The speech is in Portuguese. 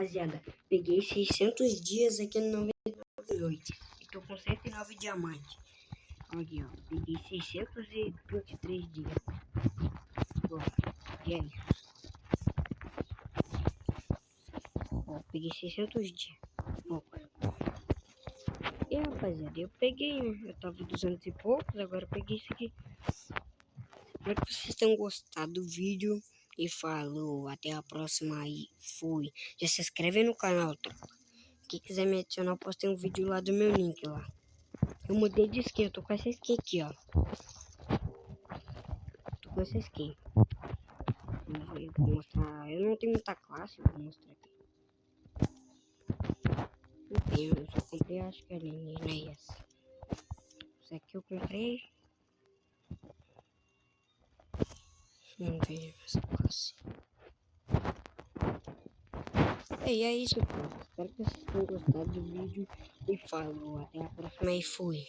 Rapaziada, peguei 600 dias aqui no 99 noite. E tô com 109 diamantes. Aqui, ó. Peguei 623 dias. Bom, e aí? Ó, peguei 600 dias. Pouco. E rapaziada, eu peguei, eu tava 200 e poucos, agora eu peguei isso aqui. Espero que vocês tenham gostado do vídeo. E falou, até a próxima aí, fui. Já se inscreve no canal, tropa. Quem quiser me adicionar, eu postei um vídeo lá do meu link lá. Eu mudei de skin, eu tô com essa skin aqui, ó. Tô com essa skin. Vou mostrar, eu não tenho muita classe, vou mostrar aqui. Não tenho, eu só comprei, acho que é alienígena é essa. Essa aqui eu comprei. Vamos ver essa classe. E é isso, pessoal. Espero que vocês tenham gostado do vídeo. E falou, até a próxima e fui.